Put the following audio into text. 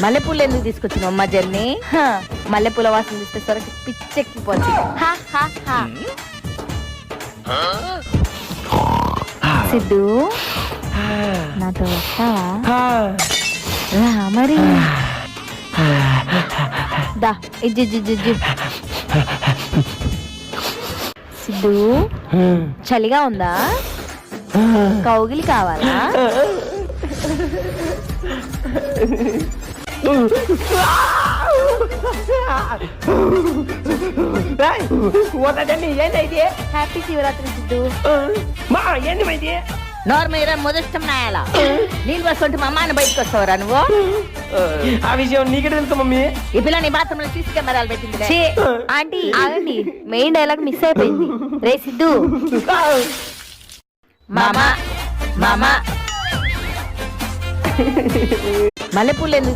మల్లెపూలు ఎందుకు తీసుకొచ్చిన అమ్మ జర్నీ మల్లెపూల వాసన తీస్తే సరికి పిచ్చెక్కిపోతుంది సిద్ధు నాతో వస్తావా రా మరి దా ఇజ్జు సిద్ధు చలిగా ఉందా కౌగిలి కావాలా హ్యాపీ శివరాత్రి సిద్ధు నోర్మీరా మొదష్టం నాయాల నీళ్ళు వస్తుంటే మా అమ్మాయిని బయటకు వస్తావరా నువ్వు ఆ విషయం నీకే తెలుసు మమ్మీ. ఈ పిల్ల నీ బాత్రూమ్ లో సీసీ కెమెరాలు పెట్టింది ఆంటీ ఆగండి మెయిన్ డైలాగ్ మిస్ అయిపోయింది రే సిద్ధు మామా మామా మల్లెపూలు ఎందుకు